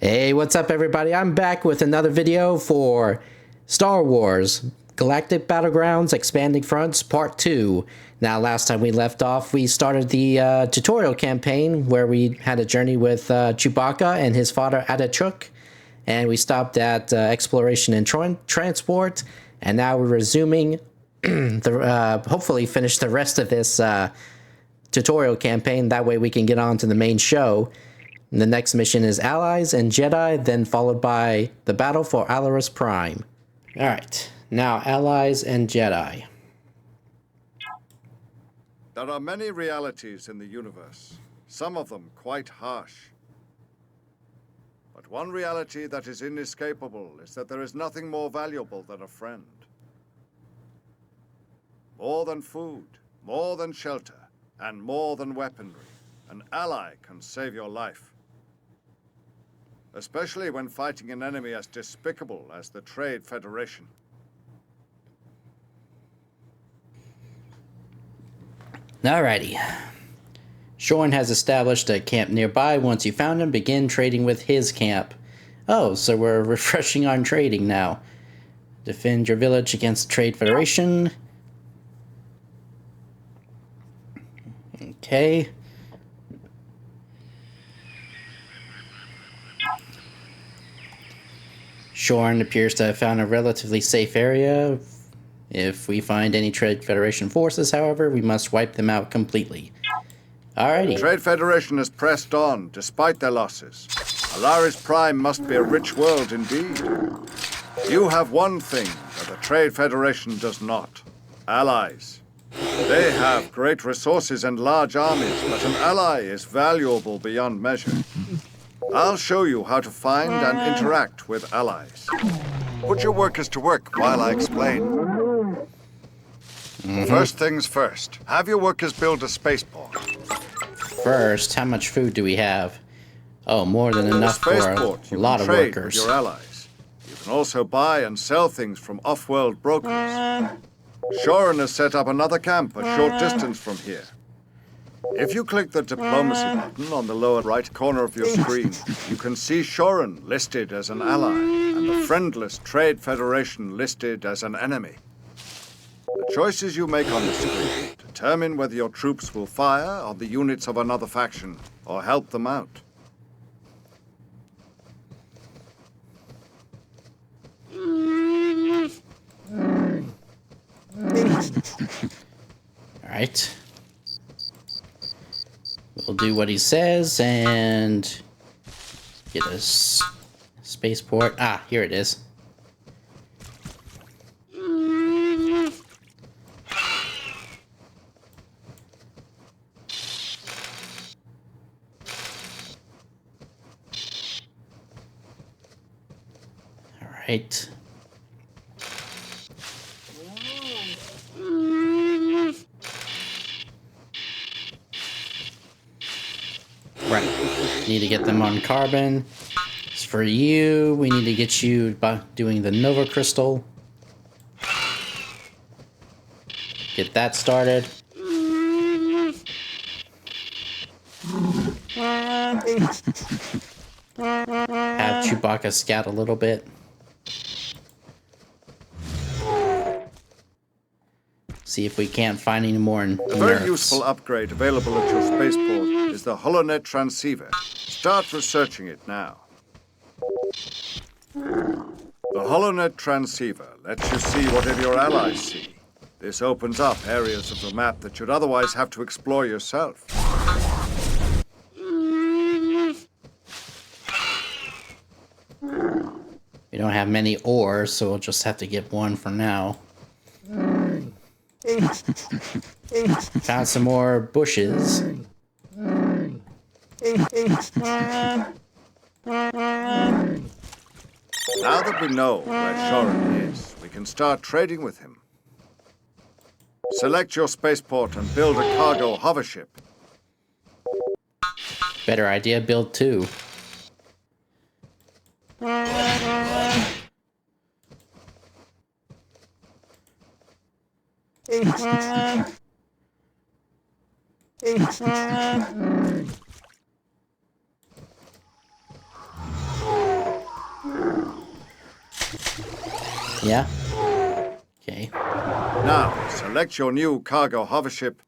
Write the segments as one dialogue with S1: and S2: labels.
S1: Hey, what's up everybody? I'm back with another video for Star Wars Galactic Battlegrounds Expanding Fronts Part 2. Now, last time we left off, we started the tutorial campaign where we had a journey with Chewbacca and his father Adachuk, and we stopped at exploration and transport, and now we're resuming hopefully finish the rest of this tutorial campaign. That way we can get on to the main show. The next mission is Allies and Jedi, then followed by the battle for Allarus Prime. Alright, now Allies and Jedi.
S2: There are many realities in the universe, some of them quite harsh. But one reality that is inescapable is that there is nothing more valuable than a friend. More than food, more than shelter, and more than weaponry, an ally can save your life. Especially when fighting an enemy as despicable as the Trade Federation.
S1: Alrighty. Shorn has established a camp nearby. Once you found him, begin trading with his camp. Oh, so we're refreshing on trading now. Defend your village against the Trade Federation. Okay. Shorn appears to have found a relatively safe area. If we find any Trade Federation forces, however, we must wipe them out completely. Alrighty.
S2: The Trade Federation has pressed on, despite their losses. Allarus Prime must be a rich world indeed. You have one thing that the Trade Federation does not. Allies. They have great resources and large armies, but an ally is valuable beyond measure. I'll show you how to find and interact with allies. Put your workers to work while I explain. First things first, have your workers build a spaceport.
S1: First, how much food do we have? Oh, more than enough for a lot of workers.
S2: With your allies. You can also buy and sell things from off-world brokers. Shorin has set up another camp a short distance from here. If you click the diplomacy button on the lower right corner of your screen, you can see Shorin listed as an ally and the friendless Trade Federation listed as an enemy. The choices you make on the screen determine whether your troops will fire on the units of another faction or help them out.
S1: Alright. We'll do what he says and get a spaceport. Ah, here it is. All right. Right, need to get them on carbon. As for you, we need to get you by doing the Nova Crystal. Get that started. Have Chewbacca scout a little bit. See if we can't find any more nerfs.
S2: A very useful upgrade available at your spaceport is the HoloNet transceiver. Start researching it now. The HoloNet transceiver lets you see whatever your allies see. This opens up areas of the map that you'd otherwise have to explore yourself.
S1: We don't have many ores, so we'll just have to get one for now. Found some more bushes.
S2: Now that we know where Shorin is, we can start trading with him. Select your spaceport and build a cargo hover ship.
S1: Better idea, build two. Yeah? Okay.
S2: Now, select your new cargo hovership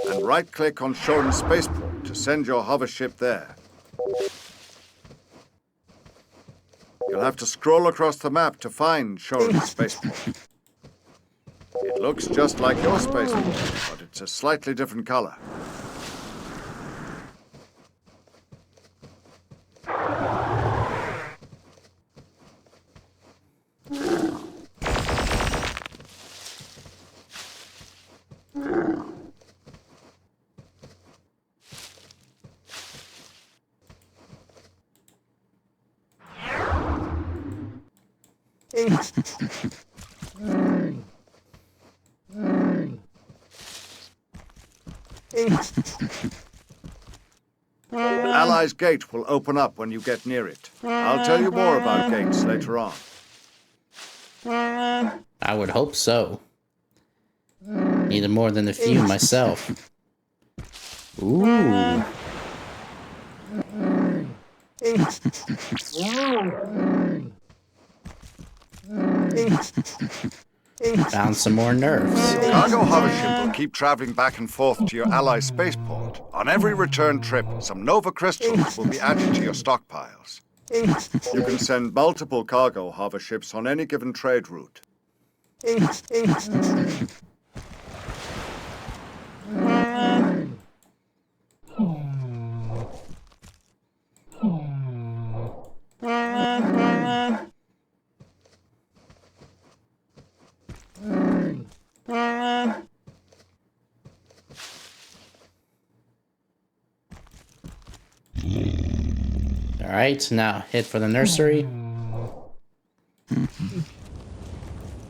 S2: and right-click on Shorin Spaceport to send your hovership there. You'll have to scroll across the map to find Shorin Spaceport. It looks just like your spaceport, but it's a slightly different color. Allies' gate will open up when you get near it. I'll tell you more about gates later on.
S1: I would hope so. Neither more than a few myself. Ooh. Found some more nerfs.
S2: Your cargo hovership will keep traveling back and forth to your ally spaceport. On every return trip, some Nova crystals will be added to your stockpiles. You can send multiple cargo hoverships on any given trade route.
S1: Alright, now head for the nursery.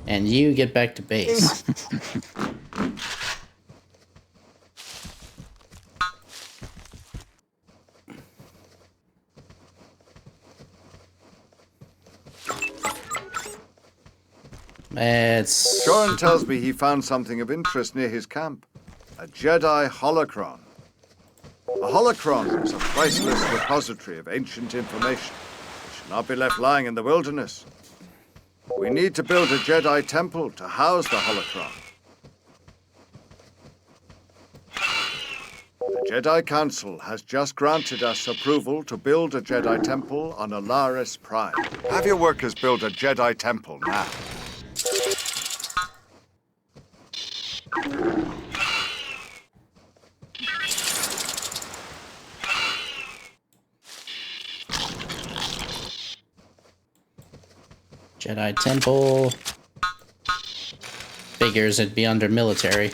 S1: And you get back to base.
S2: Shorin tells me he found something of interest near his camp. A Jedi holocron. A holocron is a priceless repository of ancient information. It should not be left lying in the wilderness. We need to build a Jedi temple to house the holocron. The Jedi Council has just granted us approval to build a Jedi temple on Alaris Prime. Have your workers build a Jedi temple now.
S1: Jedi Temple. Figures it'd be under military.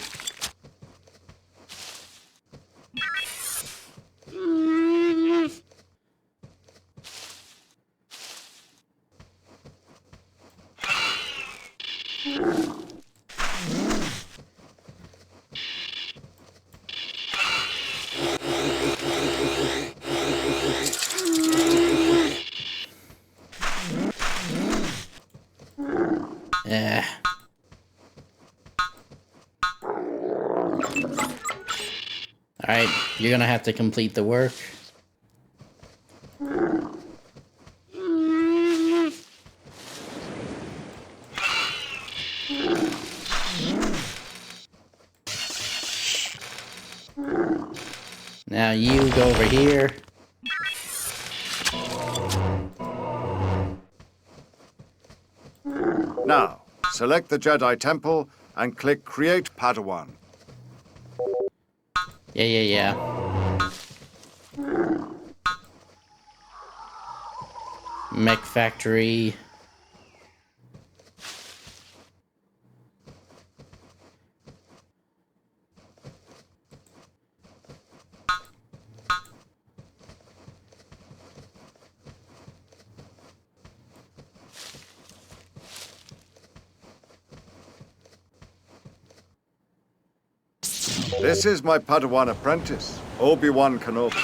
S1: Yeah. Alright, you're gonna have to complete the work. Now you go over here.
S2: Now, select the Jedi Temple and click Create Padawan.
S1: Yeah. Mech Factory.
S2: This is my Padawan apprentice, Obi-Wan Kenobi.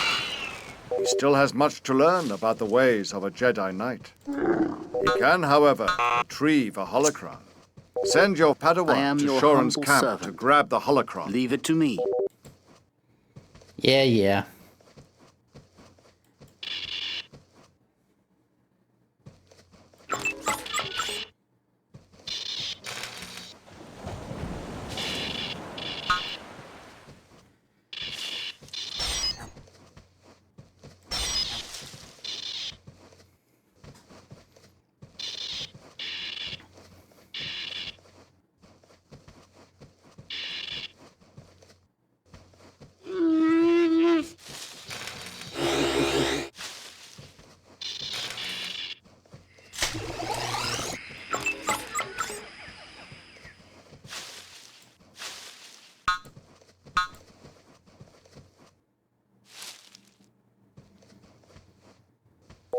S2: He still has much to learn about the ways of a Jedi Knight. He can, however, retrieve a holocron. Send your Padawan to Shorin's camp to grab the holocron.
S3: Leave it to me.
S1: Yeah.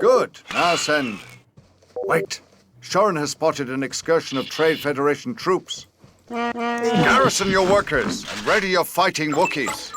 S2: Good. Now send. Wait. Shorin has spotted an excursion of Trade Federation troops. Garrison your workers and ready your fighting Wookiees.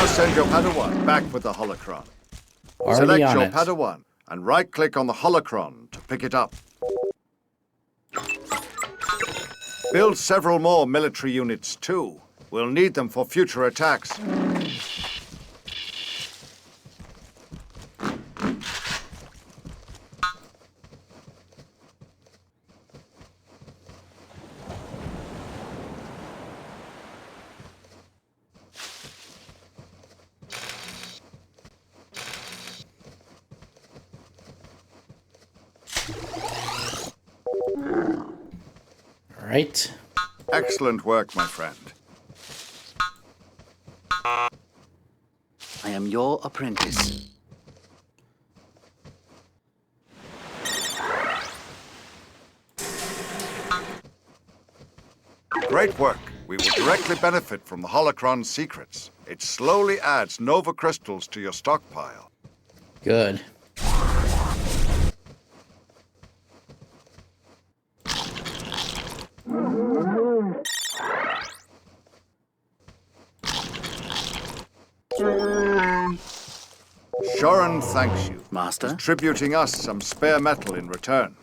S2: Send your Padawan back with the holocron.
S1: Already
S2: Select
S1: on
S2: your
S1: it.
S2: Padawan and right-click on the holocron to pick it up. Build several more military units too. We'll need them for future attacks.
S1: All right.
S2: Excellent work, my friend.
S3: I am your apprentice.
S2: Great work. We will directly benefit from the holocron's secrets. It slowly adds Nova crystals to your stockpile.
S1: Good.
S2: Shorin thanks you,
S3: Master?
S2: distributing us some spare metal in return.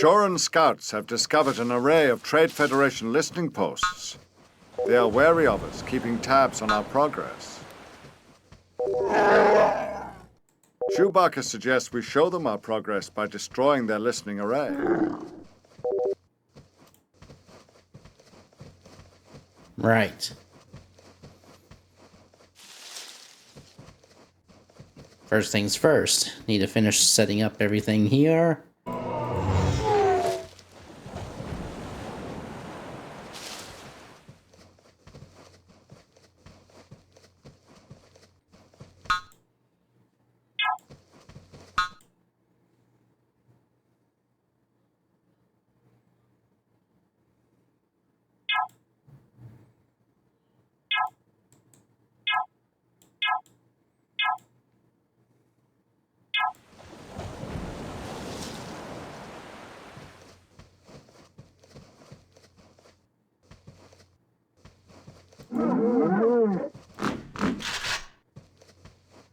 S2: Shorin scouts have discovered an array of Trade Federation listening posts. They are wary of us, keeping tabs on our progress. Chewbacca suggests we show them our progress by destroying their listening array.
S1: Right. First things first. Need to finish setting up everything here.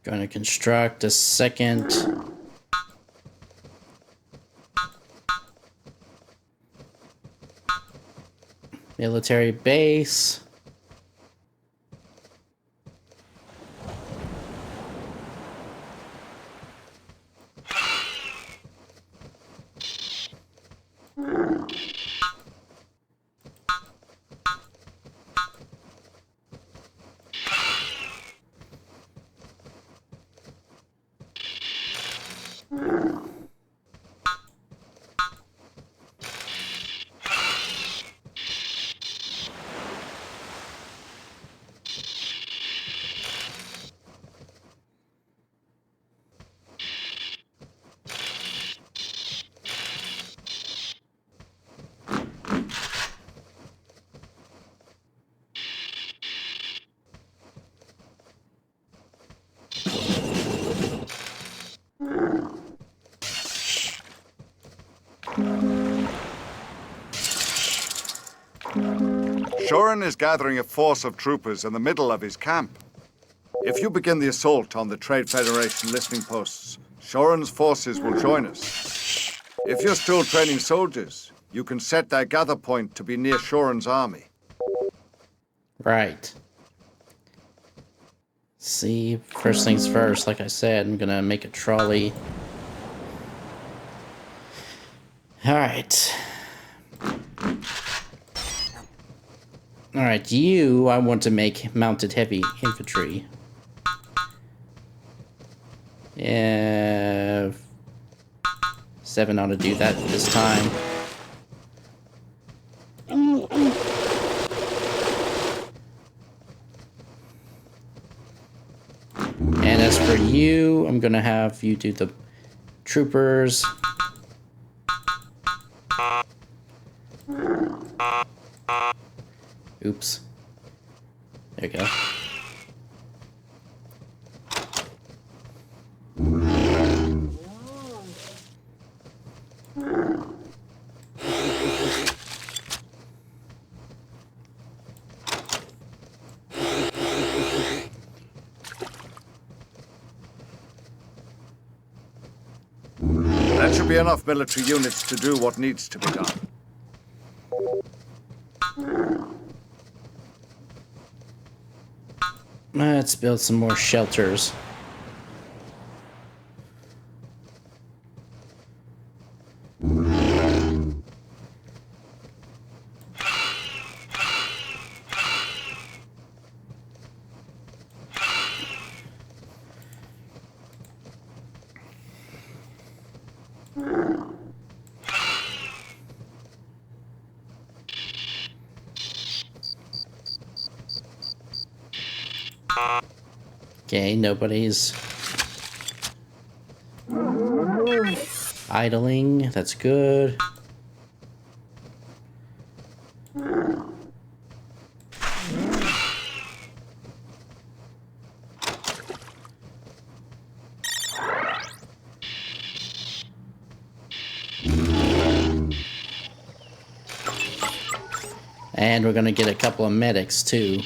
S1: Going to construct a second military base.
S2: Shorin is gathering a force of troopers in the middle of his camp. If you begin the assault on the Trade Federation listening posts, Shorin's forces will join us. If you're still training soldiers, you can set their gather point to be near Shorin's army.
S1: Right. See, first things first, like I said, I'm gonna make a trolley. Alright. Alright, you I want to make mounted heavy infantry. 7 ought to do that this time. And as for you, I'm gonna have you do the troopers. Oops. There you go.
S2: That should be enough military units to do what needs to be done.
S1: Let's build some more shelters. Okay, nobody's idling. That's good. And we're gonna get a couple of medics too.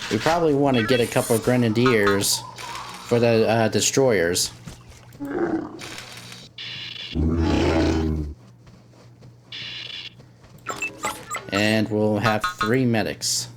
S1: We probably want to get a couple of grenadiers for the destroyers. And we'll have 3 medics.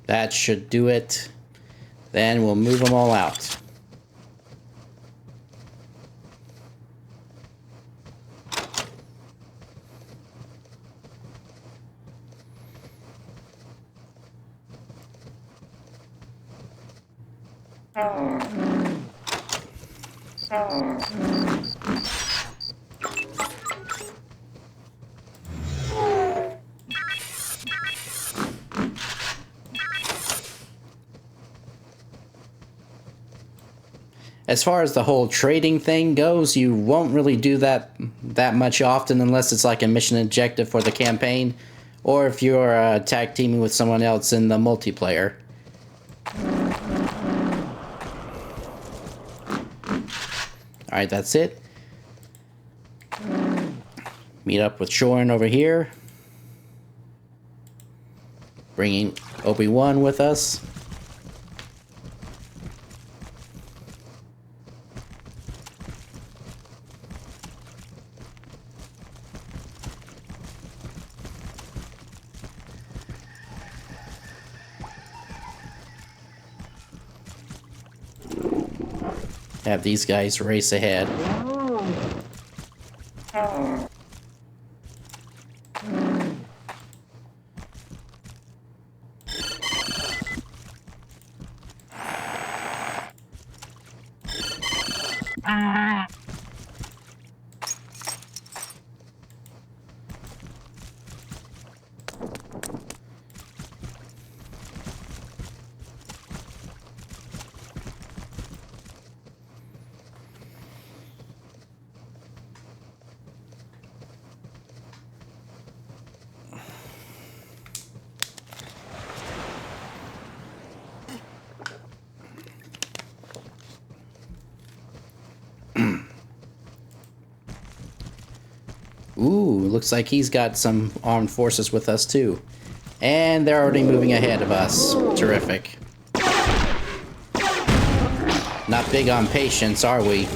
S1: That should do it. Then we'll move them all out. As far as the whole trading thing goes, you won't really do that much often unless it's like a mission objective for the campaign, or if you're tag teaming with someone else in the multiplayer. Alright, that's it. Meet up with Shorin over here. Bringing Obi-Wan with us. Have these guys race ahead. Ooh, looks like he's got some armed forces with us too. And they're already moving ahead of us. Terrific. Not big on patience, are we?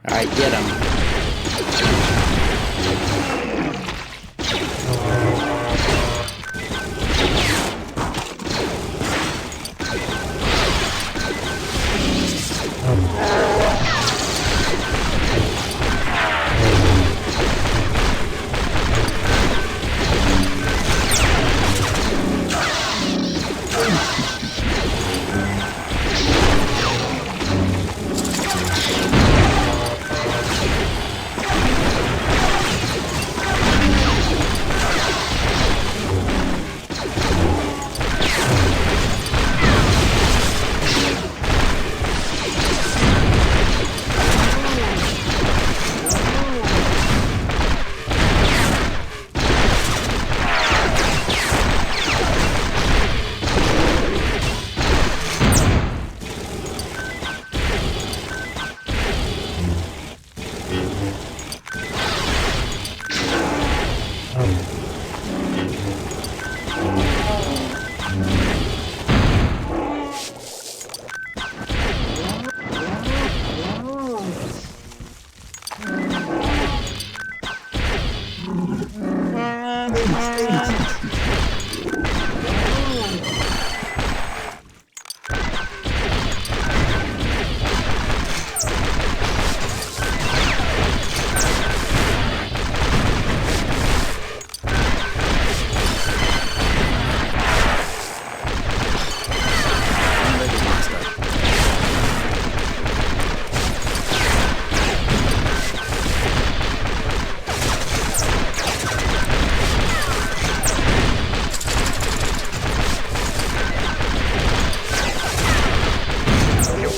S1: Alright, get him.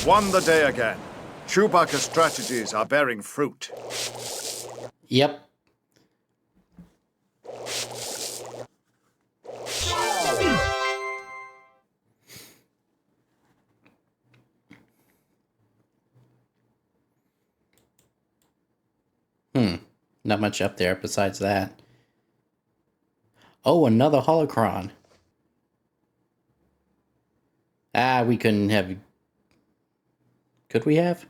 S2: Won the day again. Chewbacca's strategies are bearing fruit.
S1: Yep. Not much up there besides that. Oh, another holocron. Ah, we couldn't have... Could we have?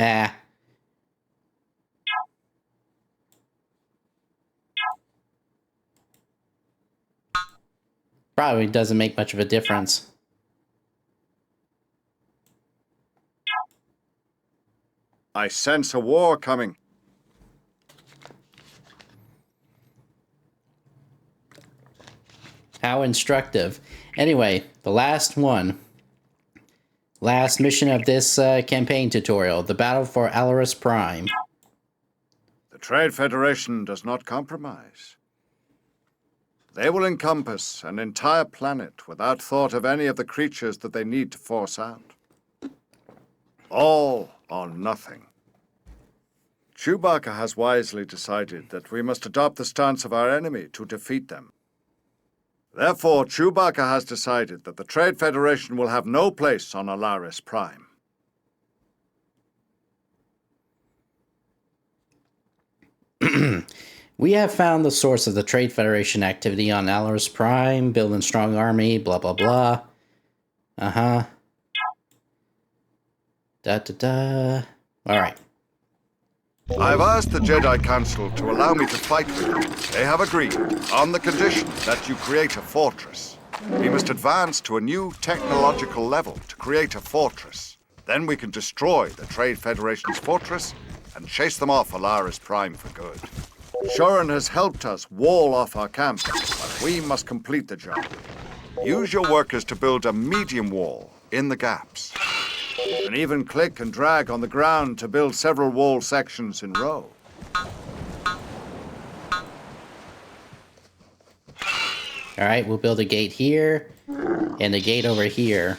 S1: Nah. Probably doesn't make much of a difference.
S2: I sense a war coming.
S1: How instructive. Anyway, the last one. Last mission of this campaign tutorial. The battle for Alaris Prime.
S2: The Trade Federation does not compromise. They will encompass an entire planet without thought of any of the creatures that they need to force out. All or nothing. Chewbacca has wisely decided that we must adopt the stance of our enemy to defeat them. Therefore, Chewbacca has decided that the Trade Federation will have no place on Alaris Prime.
S1: We have found the source of the Trade Federation activity on Alaris Prime, building strong army, blah blah blah. Uh-huh. Da-da-da. Alright.
S2: I've asked the Jedi Council to allow me to fight with you. They have agreed, on the condition that you create a fortress. We must advance to a new technological level to create a fortress. Then we can destroy the Trade Federation's fortress and chase them off Alaris Prime for good. Shorin has helped us wall off our camp, but we must complete the job. Use your workers to build a medium wall in the gaps. You can even click and drag on the ground to build several wall sections in row.
S1: Alright, we'll build a gate here, and a gate over here.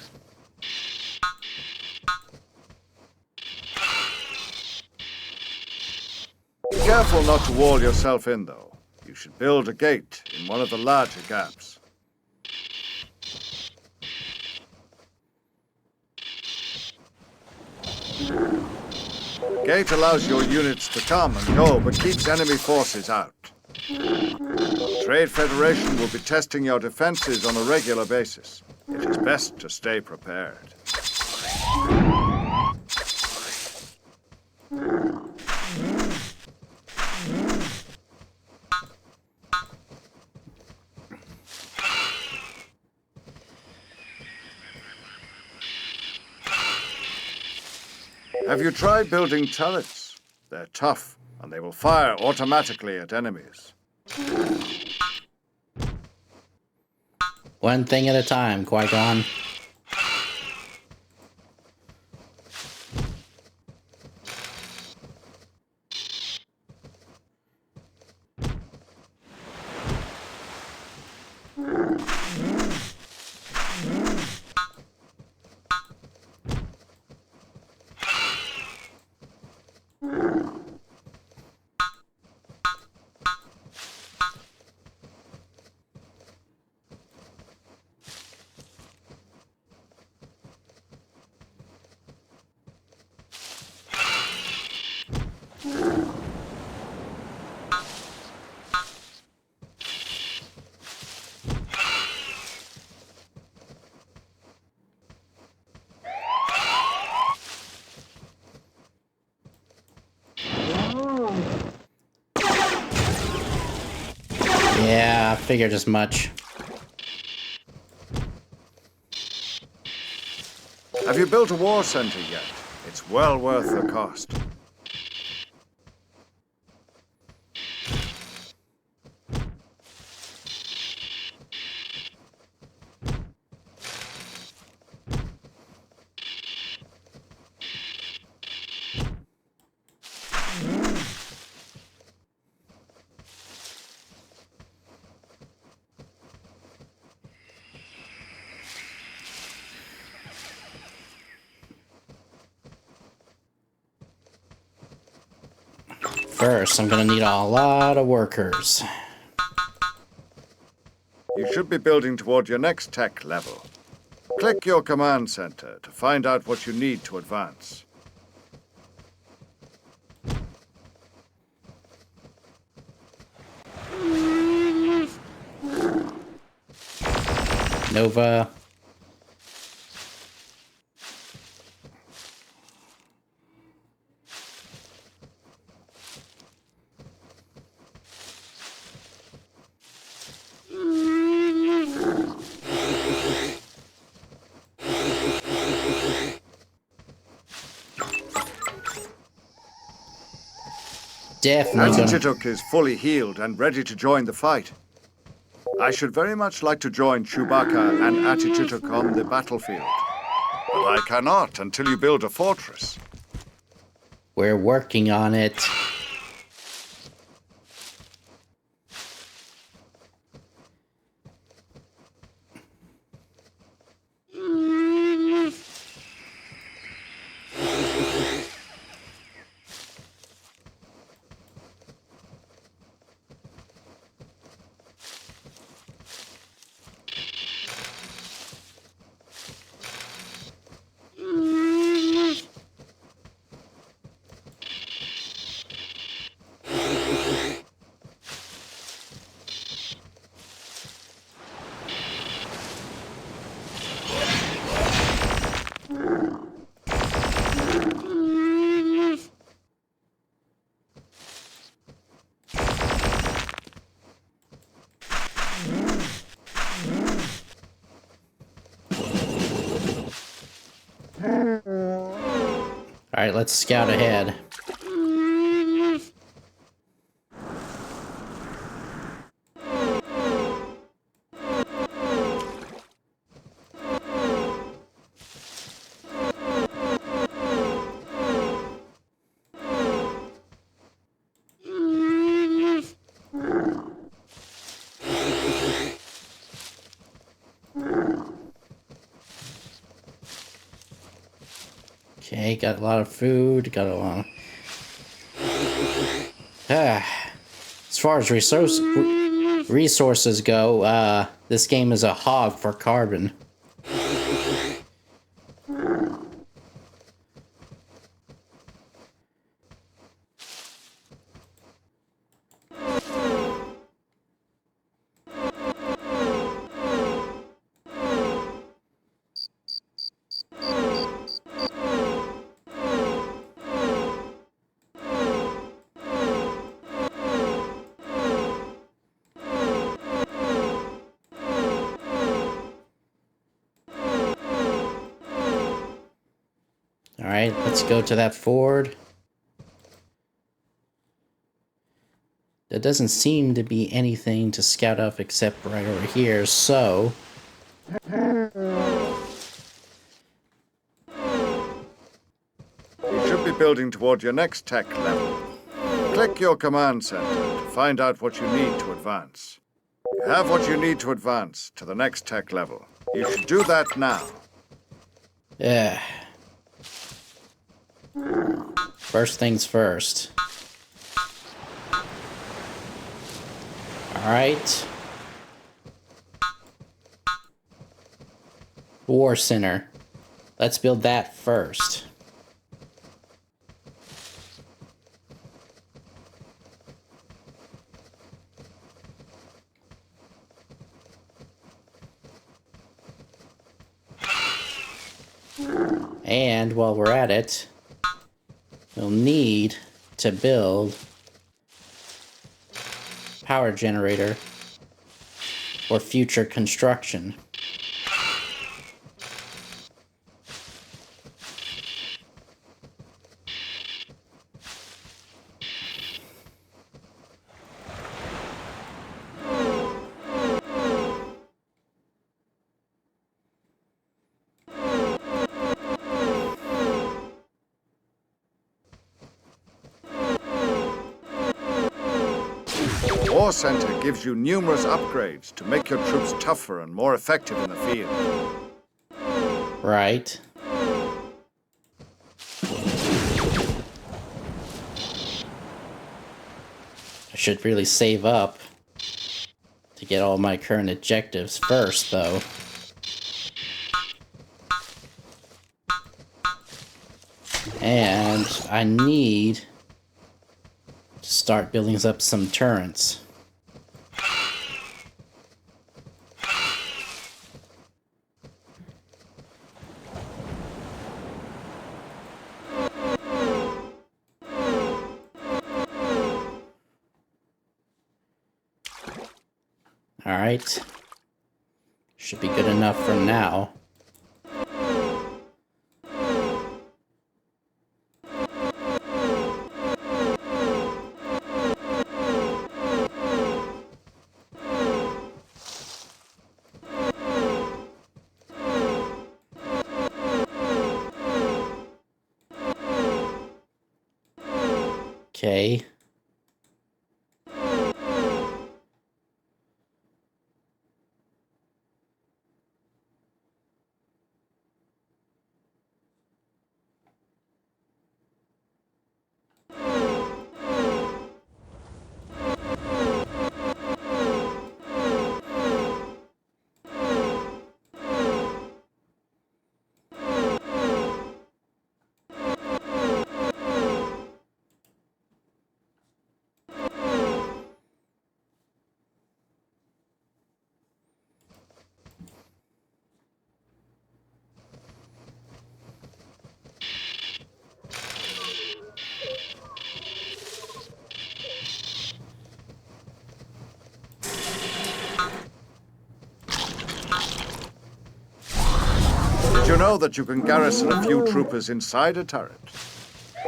S2: Be careful not to wall yourself in, though. You should build a gate in one of the larger gaps. The gate allows your units to come and go, but keeps enemy forces out. The Trade Federation will be testing your defenses on a regular basis. It is best to stay prepared. Have you tried building turrets? They're tough, and they will fire automatically at enemies.
S1: One thing at a time, Qui-Gon. Yeah, I figured as much.
S2: Have you built a war center yet? It's well worth the cost.
S1: First, I'm gonna need a lot of workers.
S2: You should be building toward your next tech level. Click your command center to find out what you need to advance.
S1: Nova. definitely gonna...
S2: Atichituk is fully healed and ready to join the fight. I should very much like to join Chewbacca and Atichituk on the battlefield. But I cannot until you build a fortress.
S1: We're working on it. Alright, let's scout ahead. Okay, got a lot of food, got a lot of... As far as resources go, this game is a hog for carbon. Alright, let's go to that ford. There doesn't seem to be anything to scout up except right over here, so...
S2: You should be building toward your next tech level. Click your command center to find out what you need to advance. You have what you need to advance to the next tech level. You should do that now.
S1: Yeah. First things first. Alright. War Center. Let's build that first. And while we're at it, we'll need to build power generator for future construction.
S2: War Center gives you numerous upgrades to make your troops tougher and more effective in the field.
S1: Right. I should really save up to get all my current objectives first, though. And I need to start building up some turrets. Alright. Should be good enough for now. Okay.
S2: Did you know that you can garrison a few troopers inside a turret?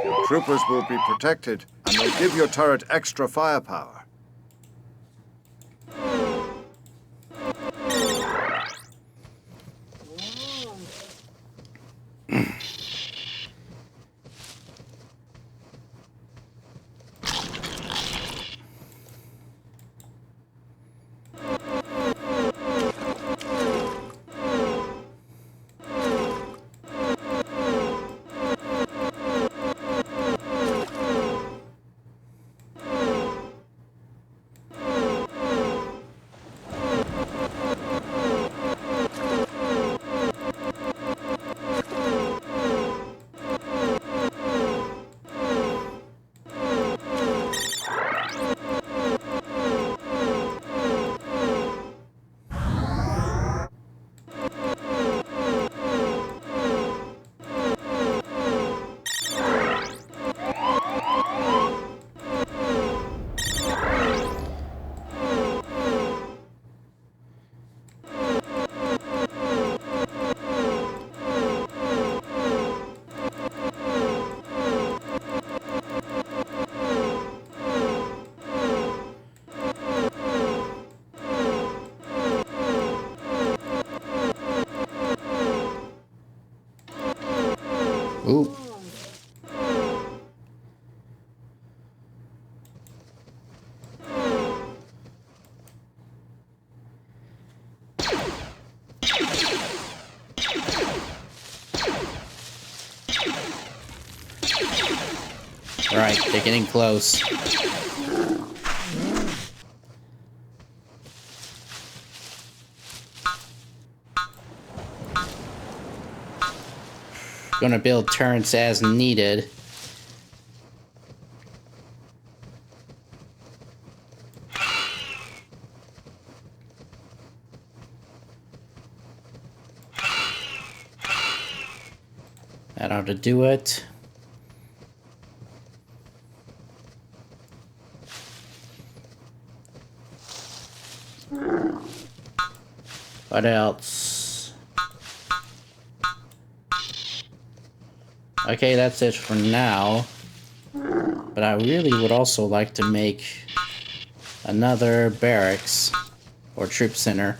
S2: Your troopers will be protected, and they'll give your turret extra firepower.
S1: Ooh. Right, they're getting close. Gonna build turrets as needed. That ought to do it. What else? Okay, that's it for now. But I really would also like to make another barracks or troop center.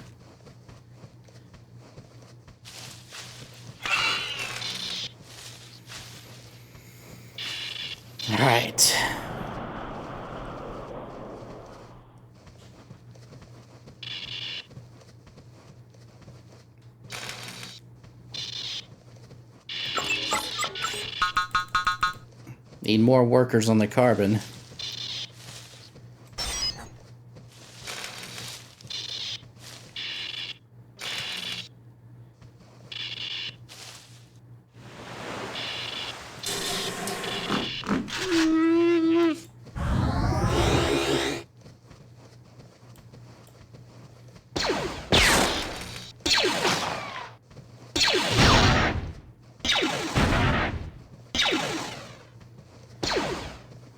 S1: All right. Need more workers on the carbon.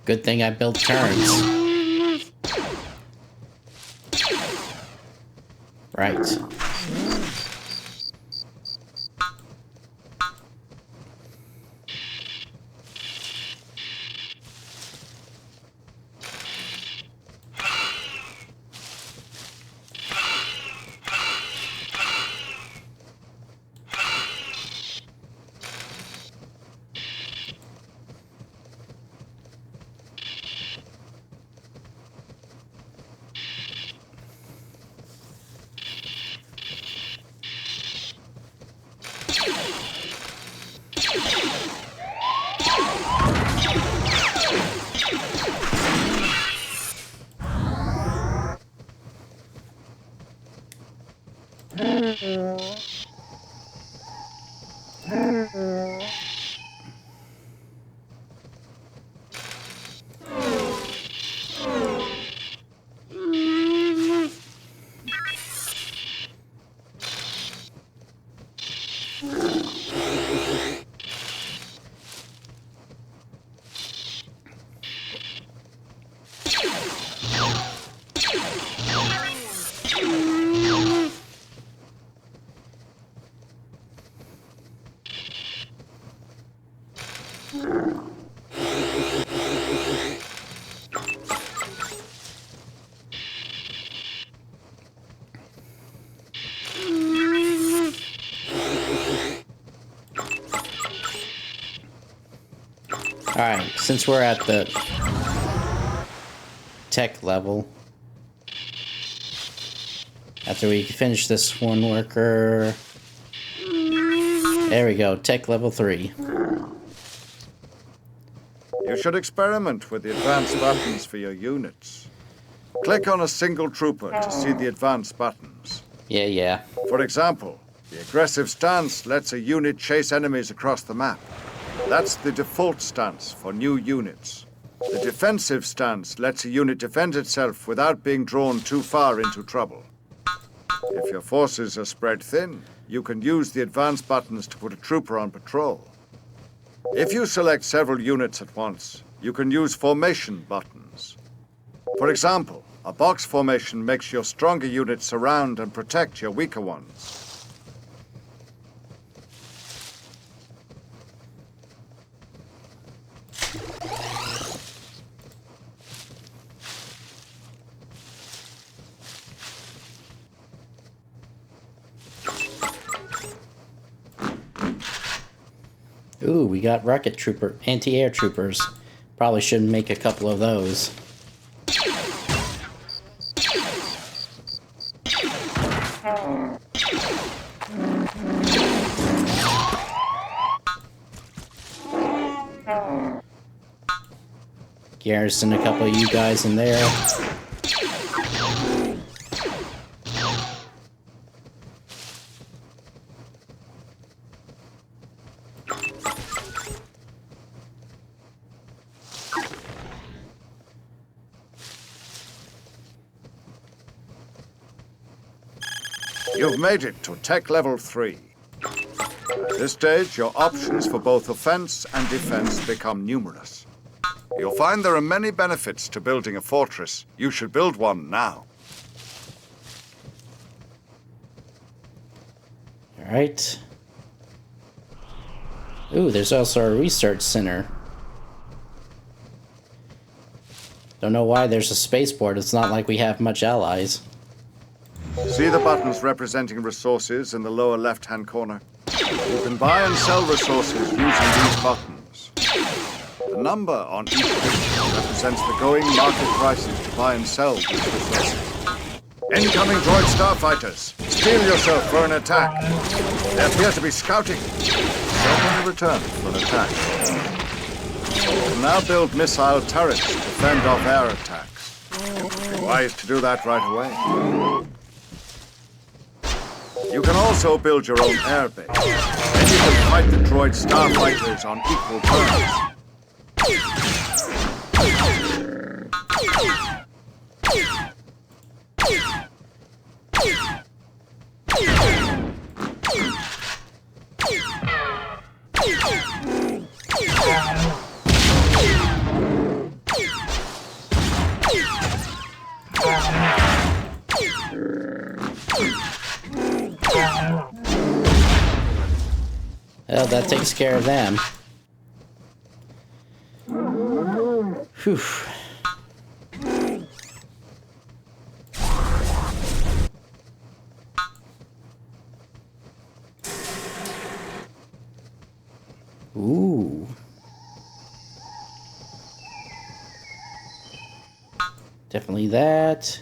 S1: Good thing I built turrets. Right. Alright, since we're at the tech level, after we finish this one worker, there we go, tech level 3.
S2: You should experiment with the advanced buttons for your units. Click on a single trooper to see the advanced buttons.
S1: Yeah.
S2: For example, the aggressive stance lets a unit chase enemies across the map. That's the default stance for new units. The defensive stance lets a unit defend itself without being drawn too far into trouble. If your forces are spread thin, you can use the advanced buttons to put a trooper on patrol. If you select several units at once, you can use formation buttons. For example, a box formation makes your stronger units surround and protect your weaker ones.
S1: Ooh, we got rocket trooper, anti-air troopers. Probably should make a couple of those. Garrison a couple of you guys in there.
S2: You've made it to tech level 3. At this stage, your options for both offense and defense become numerous. You'll find there are many benefits to building a fortress. You should build one now.
S1: Alright. Ooh, there's also a research center. Don't know why there's a spaceport. It's not like we have much allies.
S2: See the buttons representing resources in the lower left-hand corner? You can buy and sell resources using these buttons. The number on each picture represents the going market prices to buy and sell these resources. Incoming droid starfighters! Steel yourself for an attack! They appear to be scouting. Certainly return for an attack. You can now build missile turrets to fend off air attacks. It's wise to do that right away. You can also build your own airbase. Then you can fight the droid starfighters on equal terms.
S1: Well, that takes care of them. Whew. Ooh. Definitely that.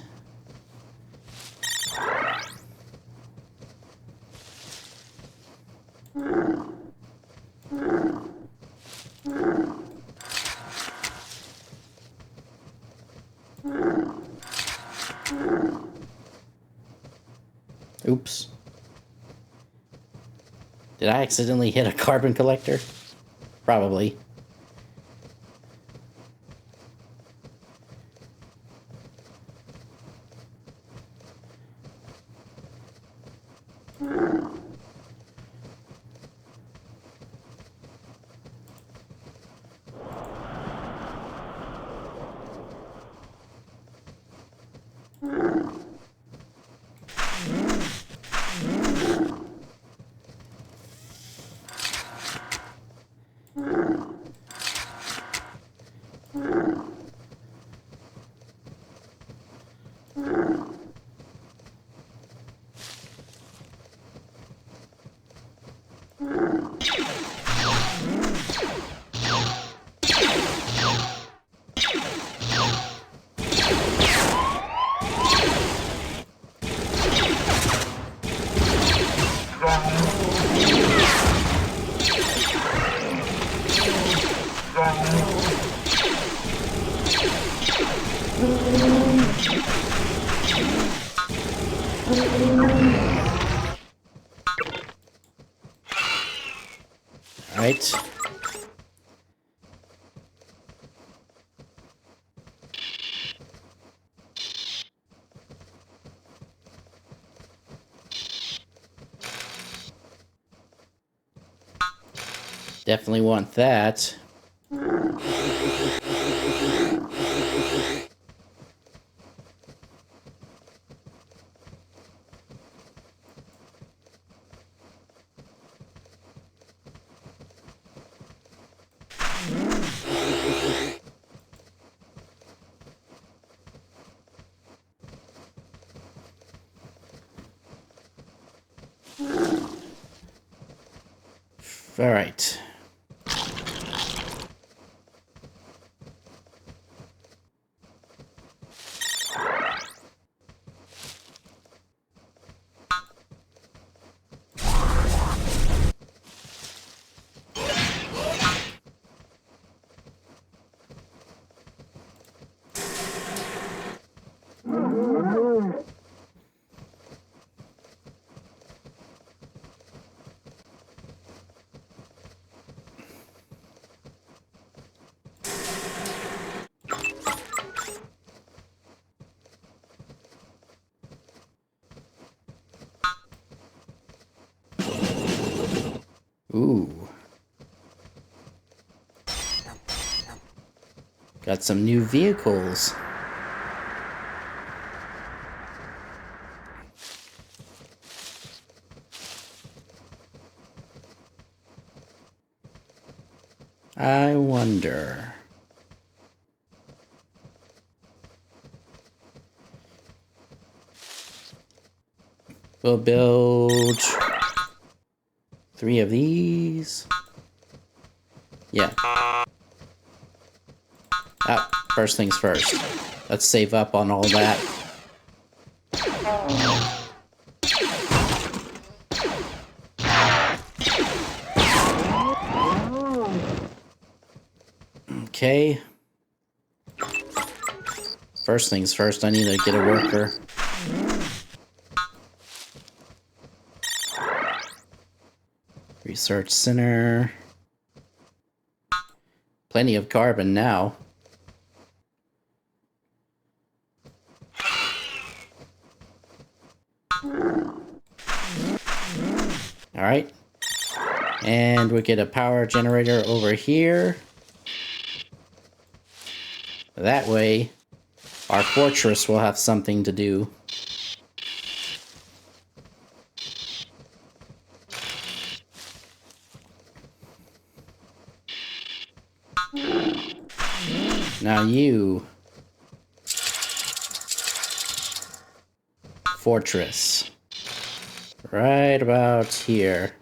S1: Oops. Did I accidentally hit a carbon collector? Probably. Alright. Definitely want that. All right. Ooh. Got some new vehicles. I wonder. We'll build 3 of these. Yeah. Ah, first things first. Let's save up on all that. Okay. First things first, I need to get a worker. Research center. Plenty of carbon now. Alright. And we get a power generator over here. That way, our fortress will have something to do. Now you... Fortress. Right about here.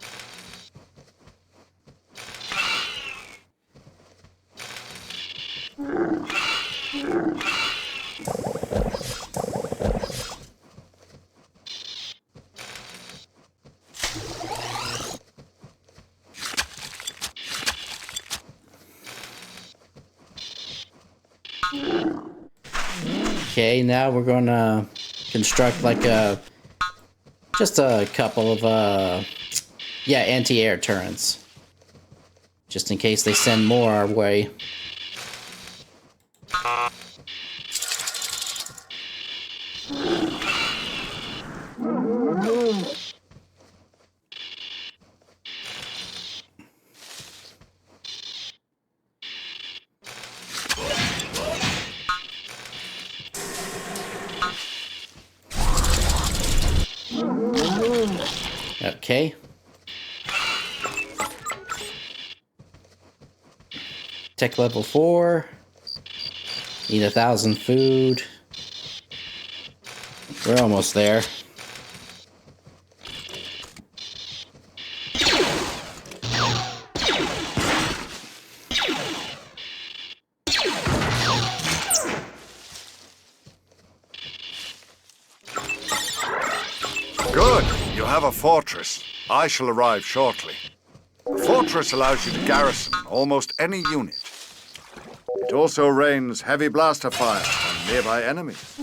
S1: Okay, now we're gonna construct like just a couple of Yeah, anti-air turrets. Just in case they send more our way. Okay. Tech level 4. Need 1,000 food. We're almost there.
S2: Good. You have a fortress. I shall arrive shortly. A fortress allows you to garrison almost any unit. It also rains heavy blaster fire on nearby enemies.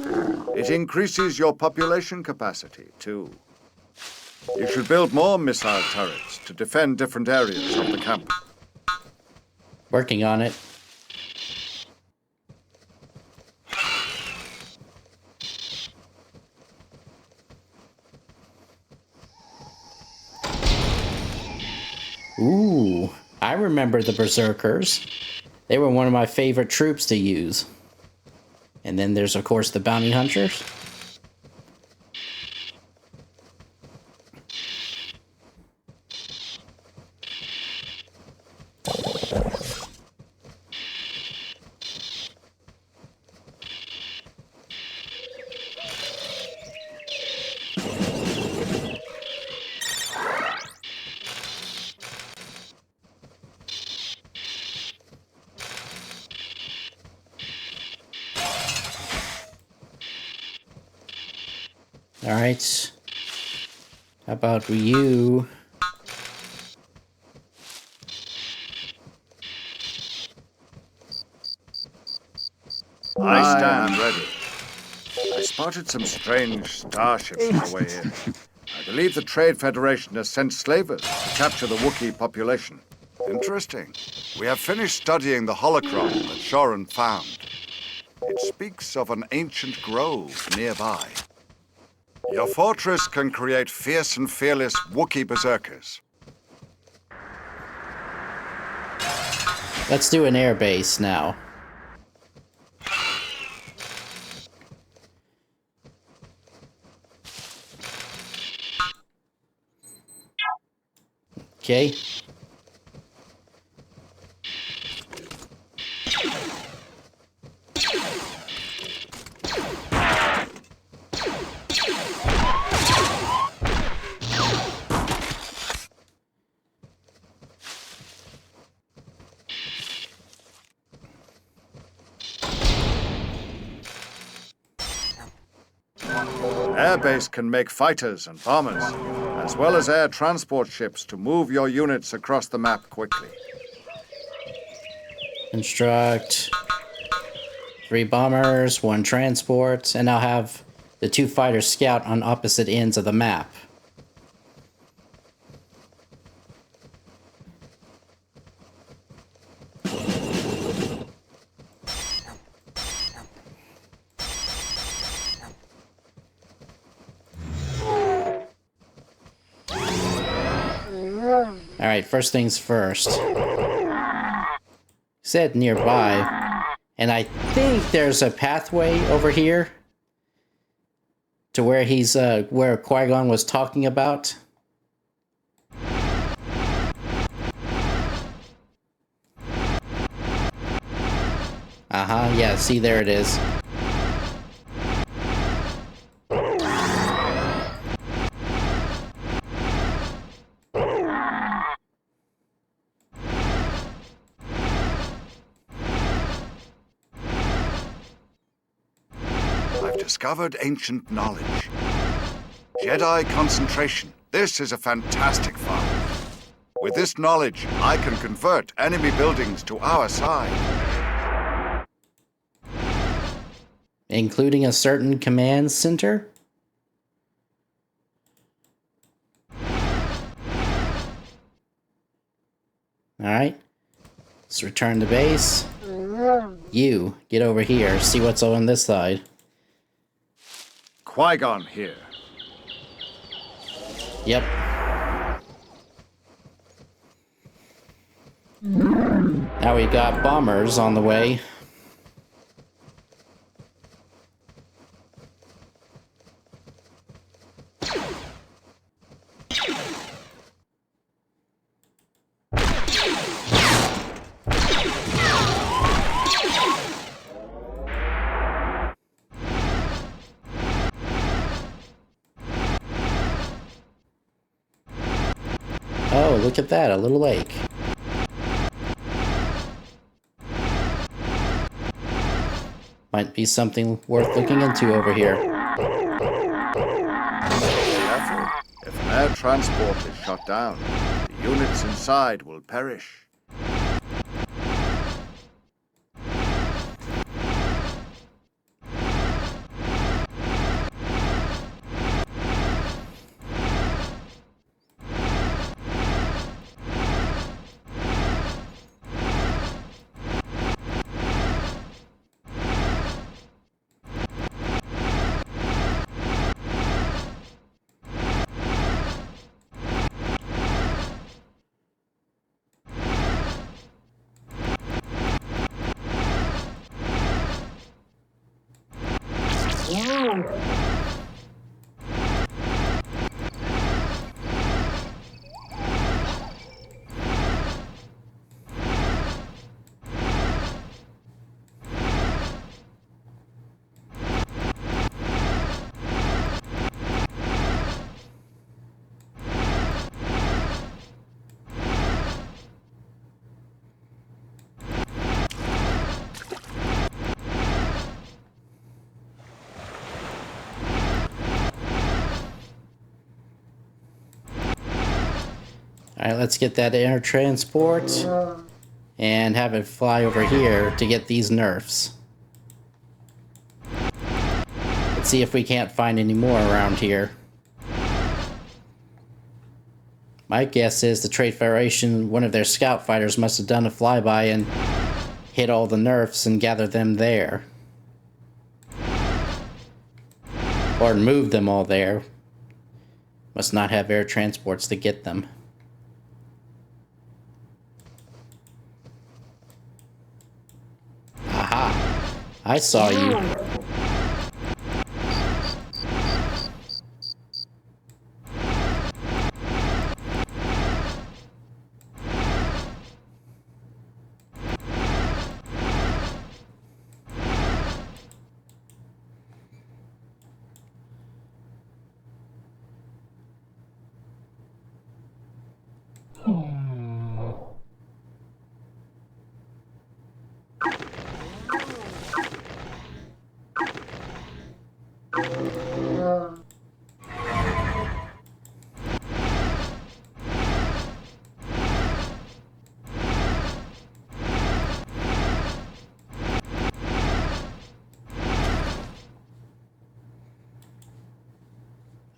S2: It increases your population capacity, too. You should build more missile turrets to defend different areas of the camp.
S1: Working on it. Ooh, I remember the Berserkers. They were one of my favorite troops to use. And then there's, of course, the Bounty Hunters. Alright. How about you?
S2: I stand ready. I spotted some strange starships on the way in. I believe the Trade Federation has sent slavers to capture the Wookiee population. Interesting. We have finished studying the holocron that Shorin found. It speaks of an ancient grove nearby. Your fortress can create fierce and fearless Wookiee berserkers.
S1: Let's do an air base now. Okay.
S2: Airbase can make fighters and bombers, as well as air transport ships to move your units across the map quickly.
S1: Construct 3 bombers, 1 transport, and I'll have the 2 fighters scout on opposite ends of the map. Alright, first things first. Said nearby, and I think there's a pathway over here to where he's where Qui-Gon was talking about. Yeah, see, there it is.
S2: I've discovered ancient knowledge. Jedi concentration. This is a fantastic find. With this knowledge, I can convert enemy buildings to our side.
S1: Including a certain command center? Alright. Let's return to base. You, get over here. See what's on this side.
S2: Qui-Gon here.
S1: Yep. Now we got bombers on the way. Oh, look at that, a little lake. Might be something worth looking into over here.
S2: Careful. If an air transport is shot down, the units inside will perish.
S1: Alright, let's get that air transport and have it fly over here to get these nerfs. Let's see if we can't find any more around here. My guess is the Trade Federation, one of their scout fighters must have done a flyby and hit all the nerfs and gathered them there. Or moved them all there. Must not have air transports to get them. Aha! I saw you.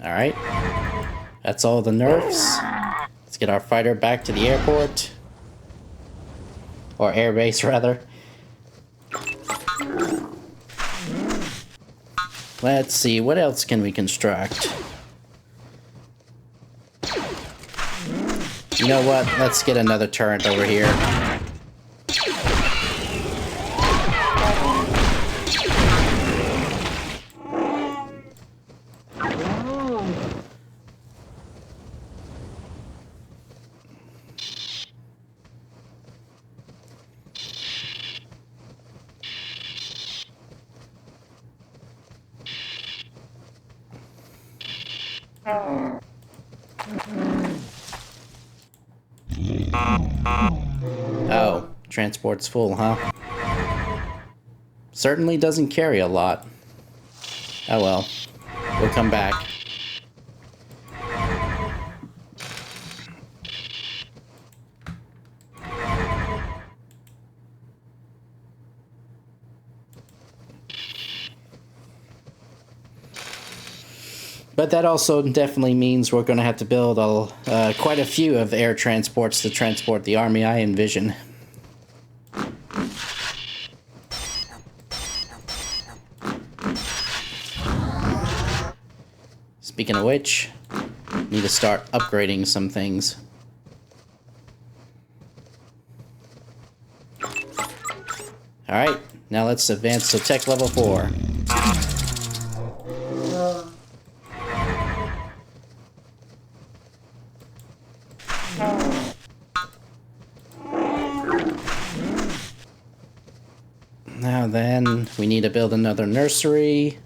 S1: Alright. That's all the nerfs. Let's get our fighter back to the airport. Or airbase, rather. Let's see, what else can we construct? You know what? Let's get another turret over here. Oh, transport's full, huh? Certainly doesn't carry a lot. Oh well, we'll come back. But that also definitely means we're going to have to build quite a few of air transports to transport the army, I envision. Speaking of which, need to start upgrading some things. Alright, now let's advance to tech level 4. Now then, we need to build another nursery.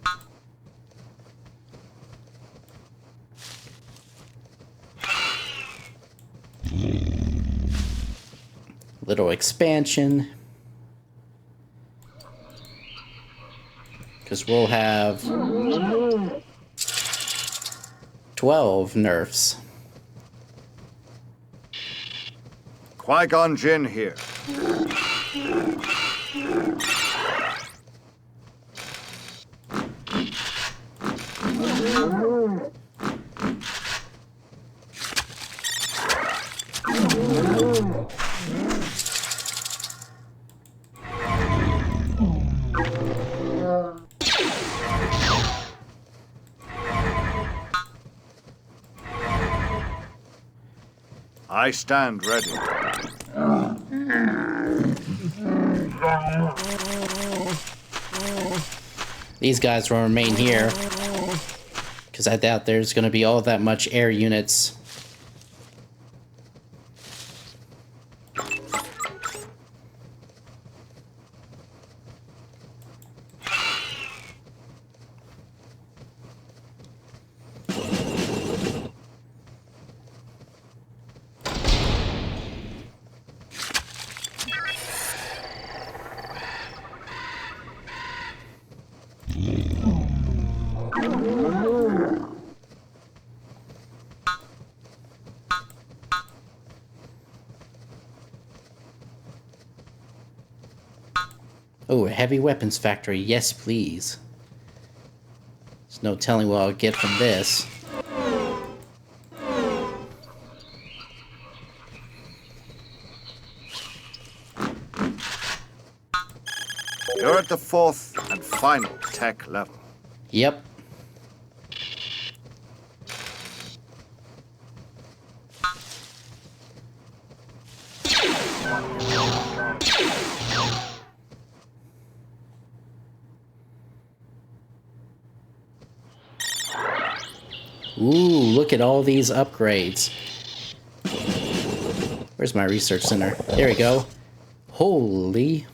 S1: Little expansion. Because we'll have 12 nerfs.
S2: Qui-Gon Jinn here. I stand ready.
S1: These guys will remain here, because I doubt there's going to be all that much air units. Oh, a heavy weapons factory. Yes, please. There's no telling what I'll get from this.
S2: You're at the 4th and final tech level.
S1: Yep. Ooh, look at all these upgrades. Where's my research center? There we go. Holy.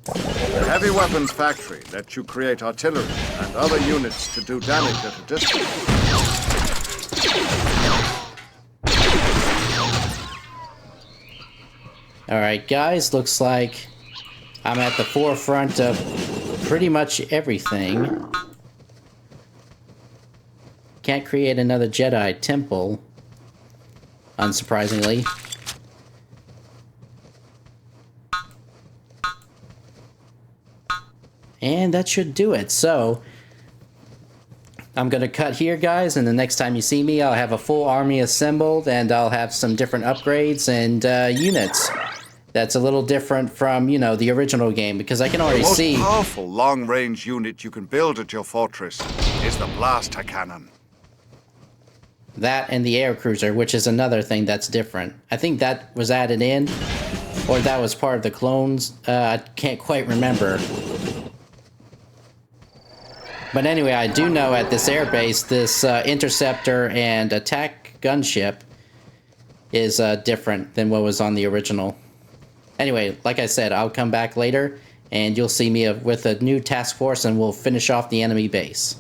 S2: The heavy weapons factory lets you create artillery and other units to do damage at a distance.
S1: Alright guys, looks like I'm at the forefront of pretty much everything. Can't create another Jedi temple, unsurprisingly. And that should do it. So, I'm going to cut here, guys, and the next time you see me, I'll have a full army assembled, and I'll have some different upgrades and units. That's a little different from, you know, the original game, because I can already see...
S2: The most powerful long-range unit you can build at your fortress is the blaster cannon.
S1: That and the air cruiser, which is another thing that's different. I think that was added in, or that was part of the clones. I can't quite remember. But anyway, I do know at this airbase, this interceptor and attack gunship is different than what was on the original. Anyway, like I said, I'll come back later, and you'll see me with a new task force, and we'll finish off the enemy base.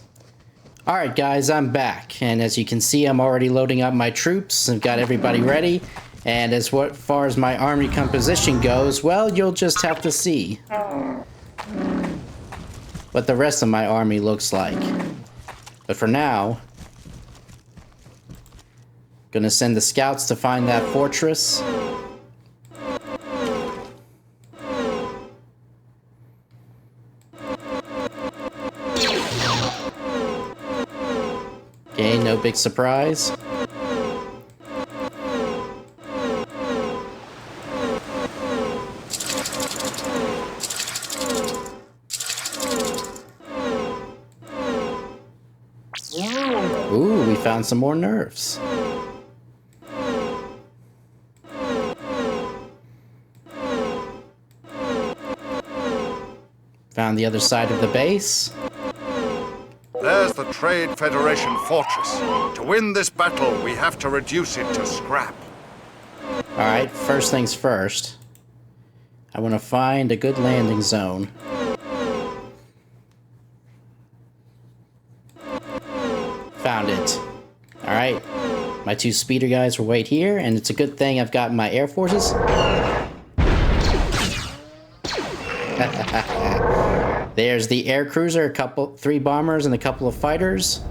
S1: Alright guys, I'm back, and as you can see, I'm already loading up my troops. I've got everybody ready, and as far as my army composition goes, well, you'll just have to see what the rest of my army looks like. But for now, gonna send the scouts to find that fortress. big surprise. Ooh, we found some more nerfs. Found the other side of the base.
S2: There's the Trade Federation fortress. To win this battle, we have to reduce it to scrap.
S1: Alright, first things first. I want to find a good landing zone. Found it. Alright. My two speeder guys will wait here, and it's a good thing I've got my air forces. There's the air cruiser, three bombers, and a couple of fighters.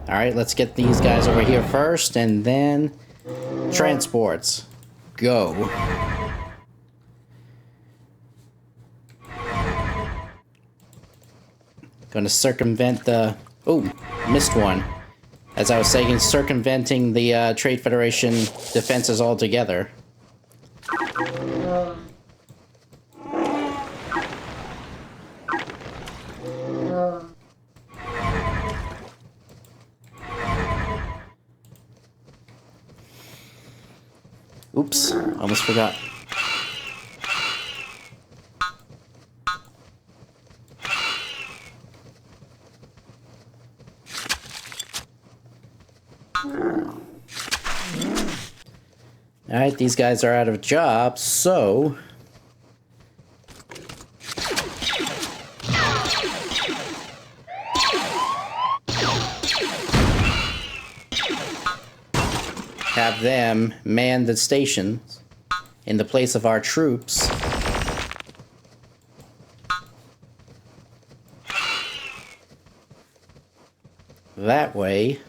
S1: Alright, let's get these guys over here first, and then transports. Go. Gonna circumvent the... Oh, missed one. As I was saying, circumventing the Trade Federation defenses altogether. Oops, almost forgot. Alright, these guys are out of jobs, so... have them man the stations in the place of our troops. That way,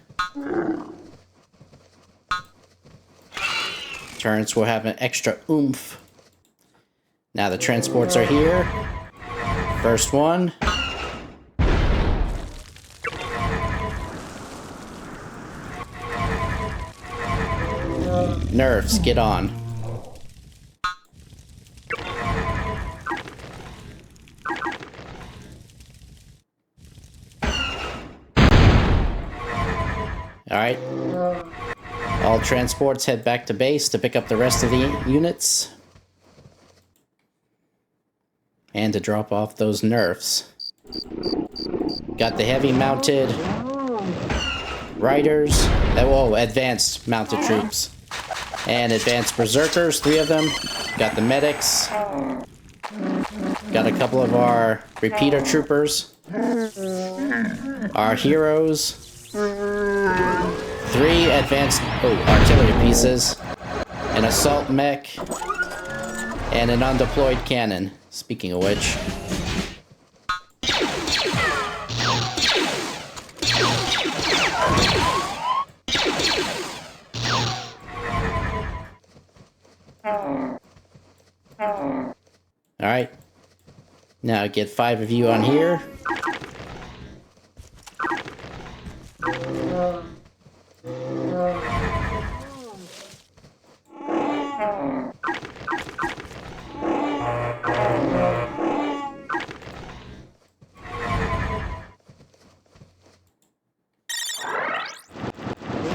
S1: turrets will have an extra oomph. Now the transports are here. First one. Nerfs, get on. Alright. All transports head back to base to pick up the rest of the units. And to drop off those nerfs. Got the heavy mounted riders. Whoa, advanced mounted troops. And advanced berserkers, 3 of them. Got the medics. Got a couple of our repeater troopers. Our heroes. 3 advanced artillery pieces. An assault mech. And an undeployed cannon. Speaking of which. Alright. Now get 5 of you on here.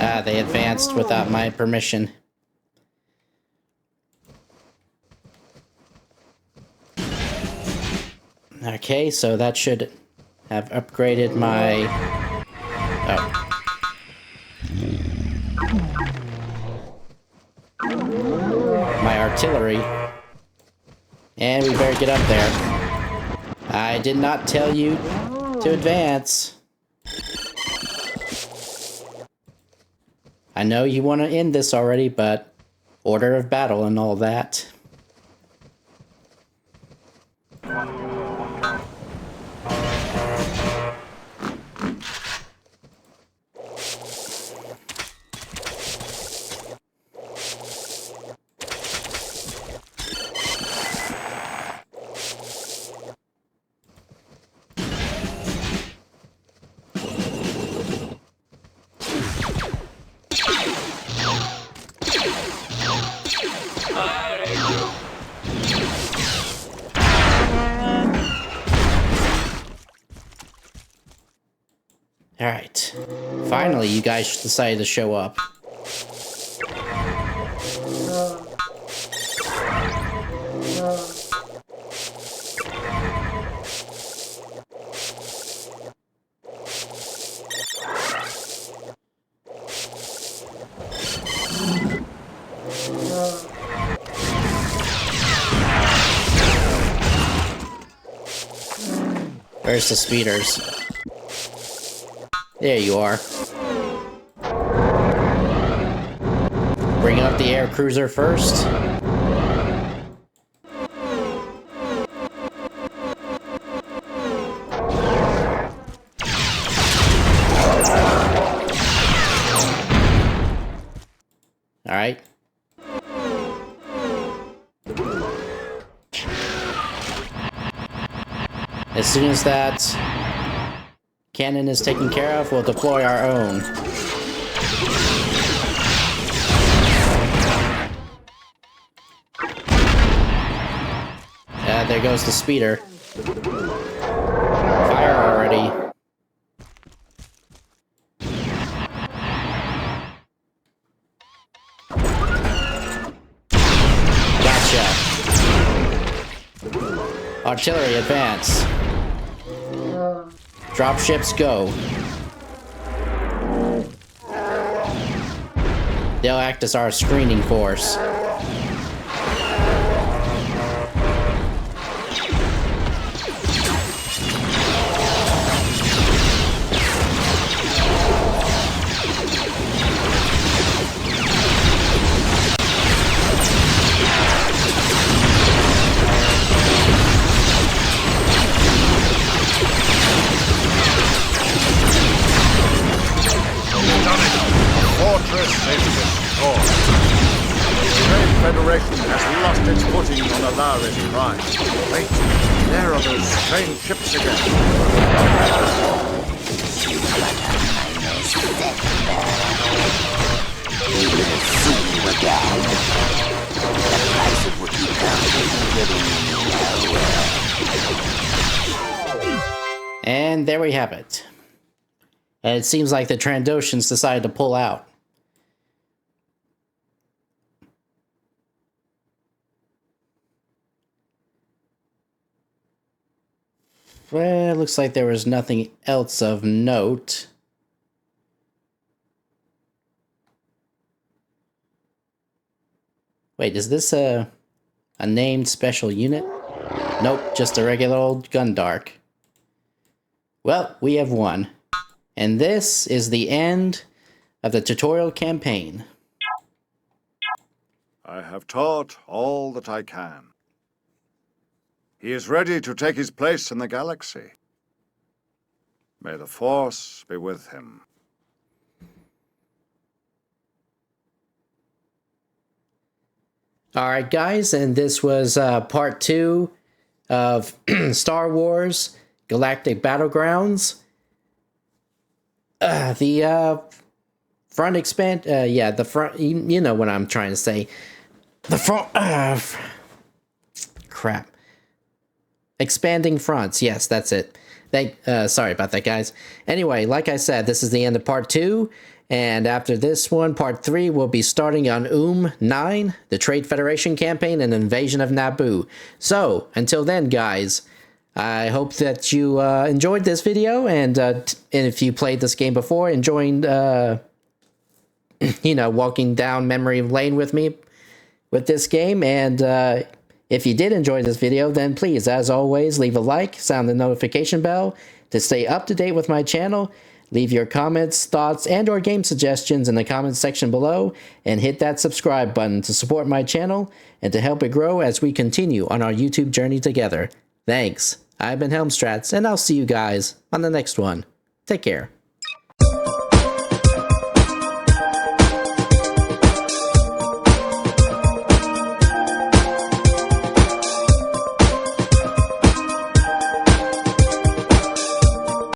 S1: Ah, they advanced without my permission. Okay, so that should have upgraded my... Oh. My artillery. And we better get up there. I did not tell you to advance. I know you want to end this already, but order of battle and all that. Finally, you guys decided to show up. Where's the speeders? There you are. Bring up the air cruiser first. All right. As soon as that cannon is taken care of, we'll deploy our own. There goes the speeder. Fire already. Gotcha. Artillery advance. Dropships go. They'll act as our screening force.
S2: Fortress is destroyed. The Trade Federation has lost its footing on Alari's prime. Wait, there are those strange ships again.
S1: And there we have it. And it seems like the Trandoshans decided to pull out. Well, it looks like there was nothing else of note. Wait, is this a named special unit? Nope, just a regular old Gundark. Well, we have won. And this is the end of the tutorial campaign.
S2: I have taught all that I can. He is ready to take his place in the galaxy. May the Force be with him.
S1: Alright guys, and this was part 2 of Star Wars Galactic Battlegrounds. The front expand, yeah, the front, you know what I'm trying to say. The front, crap. Expanding fronts, yes, that's it. Sorry about that, guys. Anyway, like I said, this is the end of part 2, and after this one, part 3 will be starting on 9, the Trade Federation campaign and invasion of Naboo. So, until then, guys, I hope that you enjoyed this video, and if you played this game before, enjoying, you know, walking down memory lane with me with this game, and if you did enjoy this video, then please, as always, leave a like, sound the notification bell to stay up to date with my channel. Leave your comments, thoughts, and or game suggestions in the comments section below, and hit that subscribe button to support my channel and to help it grow as we continue on our YouTube journey together. Thanks. I've been Helmstrats, and I'll see you guys on the next one. Take care.